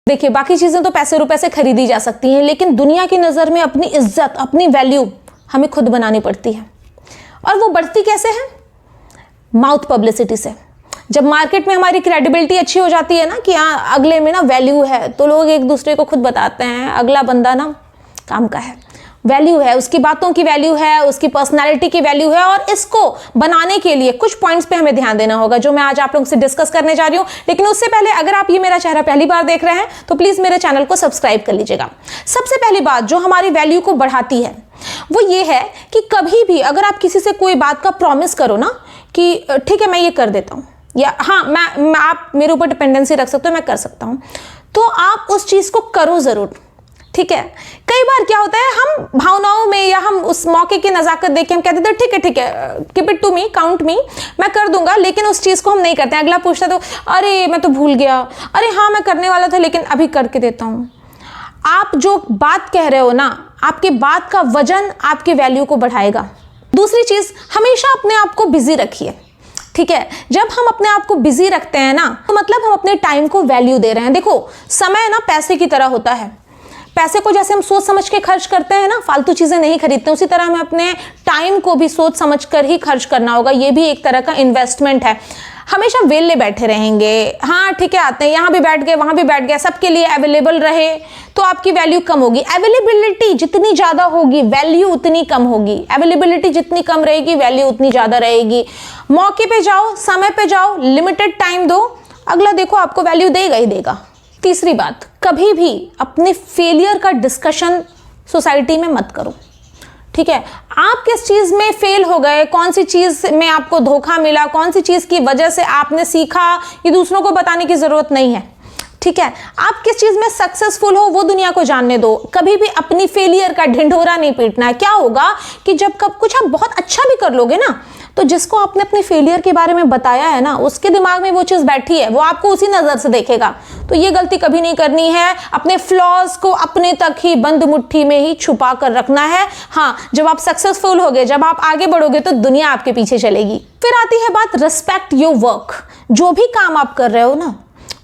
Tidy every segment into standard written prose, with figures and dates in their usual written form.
देखिए, बाकी चीजें तो पैसे रुपए से खरीदी जा सकती हैं, लेकिन दुनिया की नजर में अपनी इज्जत, अपनी वैल्यू हमें खुद बनानी पड़ती है। और वो बढ़ती कैसे है? माउथ पब्लिसिटी से। जब मार्केट में हमारी क्रेडिबिलिटी अच्छी हो जाती है ना कि हाँ अगले में ना वैल्यू है, तो लोग एक दूसरे को खुद बताते हैं अगला बंदा ना काम का है, वैल्यू है, उसकी बातों की वैल्यू है, उसकी पर्सनालिटी की वैल्यू है। और इसको बनाने के लिए कुछ पॉइंट्स पे हमें ध्यान देना होगा, जो मैं आज आप लोगों से डिस्कस करने जा रही हूँ। लेकिन उससे पहले अगर आप ये मेरा चेहरा पहली बार देख रहे हैं तो प्लीज मेरे चैनल को सब्सक्राइब कर लीजिएगा। सबसे पहली बात जो हमारी वैल्यू को बढ़ाती है वो ये है कि कभी भी अगर आप किसी से कोई बात का प्रॉमिस करो ना कि ठीक है मैं ये कर देता हूँ, या हाँ मैं आप मेरे ऊपर डिपेंडेंसी रख सकते हो, मैं कर सकता हूँ, तो आप उस चीज को करो जरूर। ठीक है, कई बार क्या होता है हम भावनाओं में या हम उस मौके की नजाकत देख के हम कहते थे ठीक है keep it to me, count me, मैं कर दूंगा, लेकिन उस चीज को हम नहीं करते हैं। अगला पूछता तो अरे मैं तो भूल गया, अरे हाँ मैं करने वाला था लेकिन अभी करके देता हूँ। आप जो बात कह रहे हो ना, आपकी बात का वजन आपकी वैल्यू को बढ़ाएगा। दूसरी चीज, हमेशा अपने आप को बिजी रखिए। ठीक है, जब हम अपने आप को बिजी रखते हैं ना तो मतलब हम अपने टाइम को वैल्यू दे रहे हैं। देखो, समय ना पैसे की तरह होता है। पैसे को जैसे हम सोच समझ के खर्च करते हैं ना, फालतू चीजें नहीं खरीदते, उसी तरह हमें अपने टाइम को भी सोच समझ कर ही खर्च करना होगा। ये भी एक तरह का इन्वेस्टमेंट है। हमेशा वेले बैठे रहेंगे, हाँ ठीक है आते हैं, यहाँ भी बैठ गए वहां भी बैठ गए, सबके लिए अवेलेबल रहे तो आपकी वैल्यू कम होगी। अवेलेबिलिटी जितनी ज्यादा होगी वैल्यू उतनी कम होगी। अवेलेबिलिटी जितनी कम रहेगी वैल्यू उतनी ज्यादा रहेगी। मौके पे जाओ, समय पे जाओ, लिमिटेड टाइम दो, अगला देखो आपको वैल्यू देगा ही देगा। तीसरी बात, कभी भी अपने फेलियर का डिस्कशन सोसाइटी में मत करो। ठीक है, आप किस चीज में फेल हो गए, कौन सी चीज में आपको धोखा मिला, कौन सी चीज की वजह से आपने सीखा, ये दूसरों को बताने की जरूरत नहीं है। ठीक है, आप किस चीज में सक्सेसफुल हो वो दुनिया को जानने दो। कभी भी अपनी फेलियर का ढिंढोरा नहीं पीटना है। क्या होगा कि जब कब कुछ आप बहुत अच्छा भी कर लोगे ना, तो जिसको आपने अपने फेलियर के बारे में बताया है ना, उसके दिमाग में वो चीज बैठी है, वो आपको उसी नजर से देखेगा। तो ये गलती कभी नहीं करनी है। अपने फ्लॉज को अपने तक ही बंद मुट्ठी में ही छुपा कर रखना है। हाँ, जब आप सक्सेसफुल होगे, जब आप आगे बढ़ोगे तो दुनिया आपके पीछे चलेगी। फिर आती है बात रिस्पेक्ट योर वर्क। जो भी काम आप कर रहे हो ना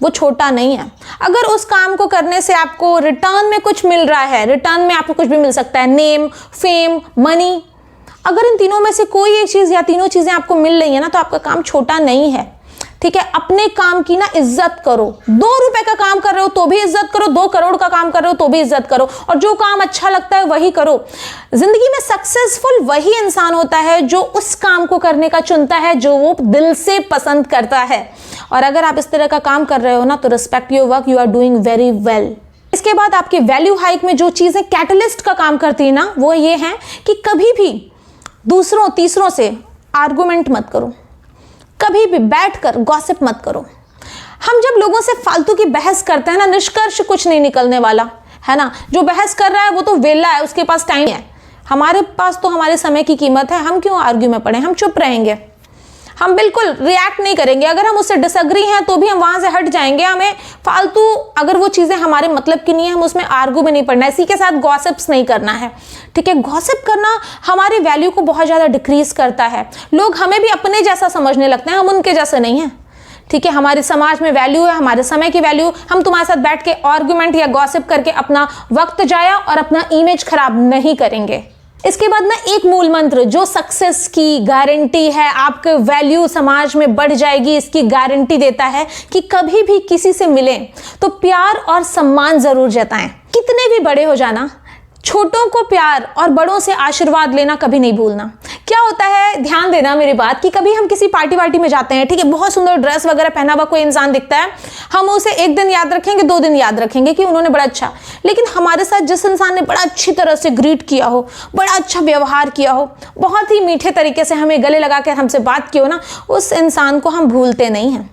वो छोटा नहीं है। अगर उस काम को करने से आपको रिटर्न में कुछ मिल रहा है, रिटर्न में आपको कुछ भी मिल सकता है, नेम, फेम, मनी, अगर इन तीनों में से कोई एक चीज या तीनों चीजें आपको मिल रही है ना तो आपका काम छोटा नहीं है। ठीक है, अपने काम की ना इज्जत करो। 2 रुपए का काम कर रहे हो तो भी इज्जत करो, 2 करोड़ का काम कर रहे हो तो भी इज्जत करो, और जो काम अच्छा लगता है वही करो। जिंदगी में सक्सेसफुल वही इंसान होता है जो उस काम को करने का चुनता है जो वो दिल से पसंद करता है। और अगर आप इस तरह का काम कर रहे हो ना तो respect your work, you are doing very well. इसके बाद आपकी वैल्यू हाइक में जो चीजें कैटलिस्ट का काम करती है ना वो ये है कि कभी भी दूसरों तीसरों से आर्गुमेंट मत करो, कभी भी बैठकर गॉसिप मत करो। हम जब लोगों से फालतू की बहस करते हैं ना, निष्कर्ष कुछ नहीं निकलने वाला है ना। जो बहस कर रहा है वो तो वेला है, उसके पास टाइम है। हमारे पास तो हमारे समय की कीमत है, हम क्यों आर्ग्यू में पड़े, हम चुप रहेंगे, हम बिल्कुल रिएक्ट नहीं करेंगे। अगर हम उससे डिसएग्री हैं तो भी हम वहां से हट जाएंगे। हमें फालतू अगर वो चीजें हमारे मतलब की नहीं है, हम उसमें आर्ग्यू में नहीं पड़ना है। इसी के साथ गॉसिप्स नहीं करना है। ठीक है, गॉसिप करना हमारी वैल्यू को बहुत ज्यादा डिक्रीज करता है। लोग हमें भी अपने जैसा समझने लगते हैं, हम उनके जैसे नहीं हैं। ठीक है, हमारे समाज में वैल्यू है, हमारे समय की वैल्यू। हम तुम्हारे साथ बैठ के आर्गुमेंट या गॉसिप करके अपना वक्त जाया और अपना इमेज खराब नहीं करेंगे। इसके बाद ना एक मूल मंत्र जो सक्सेस की गारंटी है, आपके वैल्यू समाज में बढ़ जाएगी, इसकी गारंटी देता है कि कभी भी किसी से मिलें तो प्यार और सम्मान जरूर जताएं। कितने भी बड़े हो जाना, छोटों को प्यार और बड़ों से आशीर्वाद लेना कभी नहीं भूलना। क्या होता है, ध्यान देना मेरी बात, कि कभी हम किसी पार्टी वार्टी में जाते हैं, ठीक है, बहुत सुंदर ड्रेस वगैरह पहना हुआ कोई इंसान दिखता है, हम उसे 1 दिन याद रखेंगे, 2 दिन याद रखेंगे कि उन्होंने बड़ा अच्छा, लेकिन हमारे साथ जिस इंसान ने बड़ा अच्छी तरह से ग्रीट किया हो, बड़ा अच्छा व्यवहार किया हो, बहुत ही मीठे तरीके से हमें गले लगा के हमसे बात की हो ना, उस इंसान को हम भूलते नहीं हैं।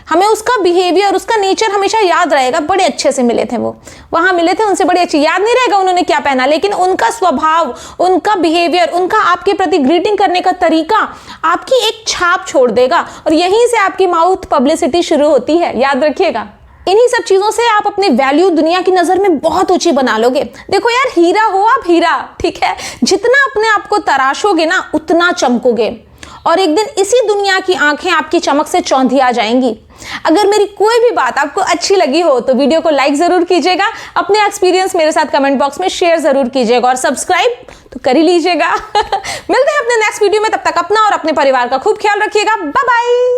हमें उसका बिहेवियर, उसका नेचर हमेशा याद रहेगा। बड़े अच्छे से मिले थे, वो वहां मिले थे, उनसे बड़ी अच्छी, याद नहीं रहेगा उन्होंने क्या पहना, लेकिन उनका स्वभाव, उनका बिहेवियर, उनका आपके प्रति ग्रीटिंग करने का तरीका आपकी एक छाप छोड़ देगा, और यहीं से आपकी माउथ पब्लिसिटी शुरू होती है, याद रखिएगा। इन्हीं सब चीजों से आप अपनी वैल्यू दुनिया की नजर में बहुत ऊंची बना लोगे। देखो यार, हीरा हो आप, हीरा, ठीक है, जितना अपने आप को तराशोगे ना उतना चमकोगे। और एक दिन इसी दुनिया की आंखें आपकी चमक से चौंधिया जाएंगी। अगर मेरी कोई भी बात आपको अच्छी लगी हो तो वीडियो को लाइक जरूर कीजिएगा, अपने एक्सपीरियंस मेरे साथ कमेंट बॉक्स में शेयर जरूर कीजिएगा और सब्सक्राइब तो कर ही लीजिएगा। मिलते हैं अपने नेक्स्ट वीडियो में, तब तक अपना और अपने परिवार का खूब ख्याल रखिएगा। Bye bye.